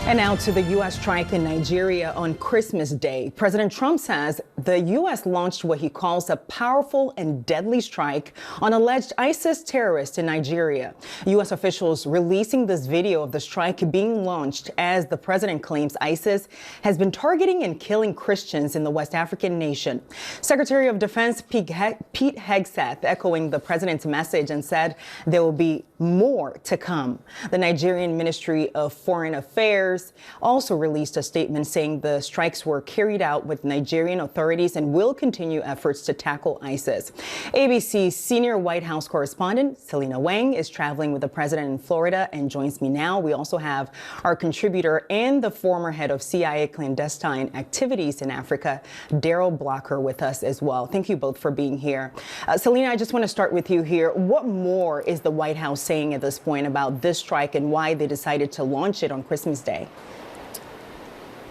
And now to the U.S. strike in Nigeria on Christmas Day. President Trump says the U.S. launched what he calls a powerful and deadly strike on alleged ISIS terrorists in Nigeria. U.S. officials releasing this video of the strike being launched as the president claims ISIS has been targeting and killing Christians in the West African nation. Secretary of Defense Pete Hegseth echoing the president's message and said there will be more to come. The Nigerian Ministry of Foreign Affairs also released a statement saying the strikes were carried out with Nigerian authorities and will continue efforts to tackle ISIS. ABC's senior White House correspondent Selena Wang is traveling with the president in Florida and joins me now. We also have our contributor and the former head of CIA clandestine activities in Africa, Daryl Blocker, with us as well. Thank you both for being here. Selena, I just want to start with you here. What more is the White House saying at this point about this strike and why they decided to launch it on Christmas Day?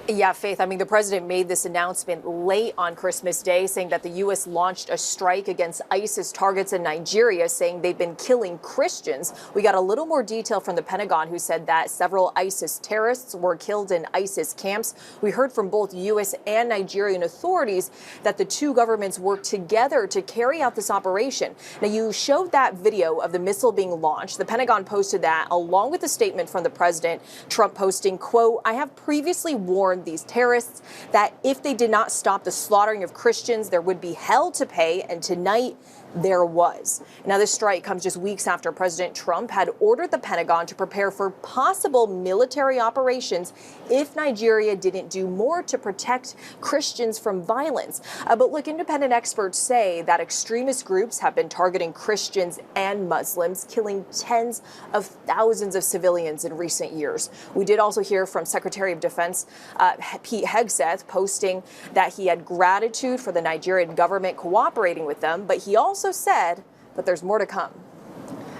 Yeah, Faith, I mean, the president made this announcement late on Christmas Day, saying that the U.S. launched a strike against ISIS targets in Nigeria, saying they've been killing Christians. We got a little more detail from the Pentagon, who said that several ISIS terrorists were killed in ISIS camps. We heard from both U.S. and Nigerian authorities that the two governments worked together to carry out this operation. Now, you showed that video of the missile being launched. The Pentagon posted that along with a statement from the president, Trump posting, quote, "I have previously warned these terrorists that if they did not stop the slaughtering of Christians, there would be hell to pay, and tonight there was." Now, this strike comes just weeks after President Trump had ordered the Pentagon to prepare for possible military operations if Nigeria didn't do more to protect Christians from violence. But look, independent experts say that extremist groups have been targeting Christians and Muslims, killing tens of thousands of civilians in recent years. We did also hear from Secretary of Defense Pete Hegseth posting that he had gratitude for the Nigerian government cooperating with them, but he also said that there's more to come.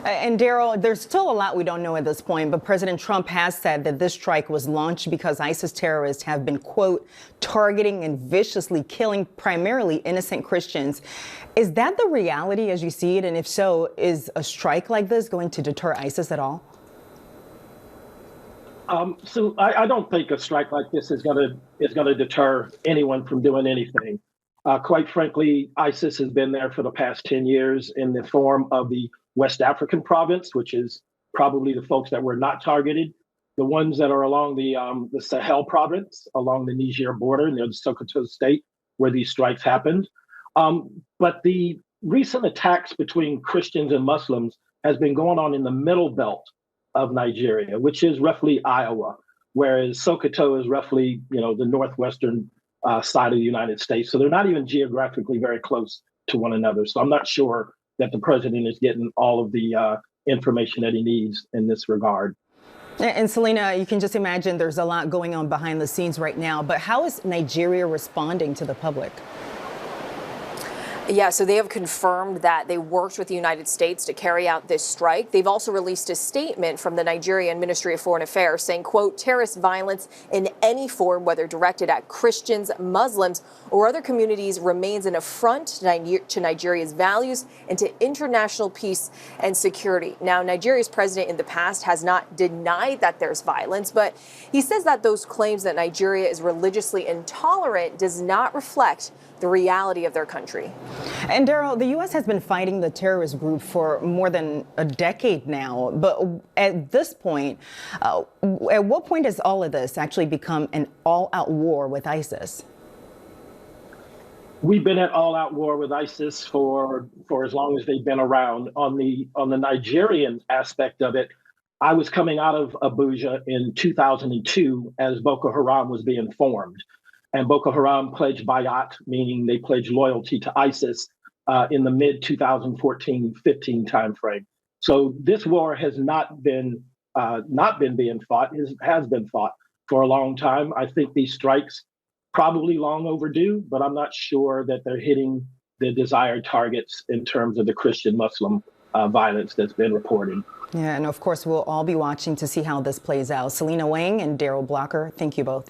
And Daryl, there's still a lot we don't know at this point, but President Trump has said that this strike was launched because ISIS terrorists have been, quote, targeting and viciously killing primarily innocent Christians. Is that the reality as you see it? And if so, is a strike like this going to deter ISIS at all? So I don't think a strike like this is going to deter anyone from doing anything. Quite frankly, ISIS has been there for the past 10 years in the form of the West African province, which is probably the folks that were not targeted. The ones that are along the Sahel province, along the Niger border near the Sokoto state, where these strikes happened. But the recent attacks between Christians and Muslims has been going on in the middle belt of Nigeria, which is roughly Iowa, whereas Sokoto is roughly, the northwestern side of the United States. So they're not even geographically very close to one another. So I'm not sure that the president is getting all of the information that he needs in this regard. And Selena, you can just imagine there's a lot going on behind the scenes right now. But how is Nigeria responding to the public? Yeah, so they have confirmed that they worked with the United States to carry out this strike. They've also released a statement from the Nigerian Ministry of Foreign Affairs saying, quote, "Terrorist violence in any form, whether directed at Christians, Muslims, or other communities, remains an affront to Nigeria's values and to international peace and security." Now, Nigeria's president in the past has not denied that there's violence, but he says that those claims that Nigeria is religiously intolerant does not reflect the reality of their country. And Daryl, the U.S. has been fighting the terrorist group for more than a decade now. But at this point, at what point does all of this actually become an all-out war with ISIS? We've been at all-out war with ISIS for as long as they've been around. On the Nigerian aspect of it, I was coming out of Abuja in 2002 as Boko Haram was being formed. And Boko Haram pledged bayat, meaning they pledged loyalty to ISIS in the mid-2014-15 timeframe. So this war has not been being fought, has been fought for a long time. I think these strikes probably long overdue, but I'm not sure that they're hitting the desired targets in terms of the Christian-Muslim violence that's been reported. Yeah, and of course, we'll all be watching to see how this plays out. Selena Wang and Daryl Blocker, thank you both.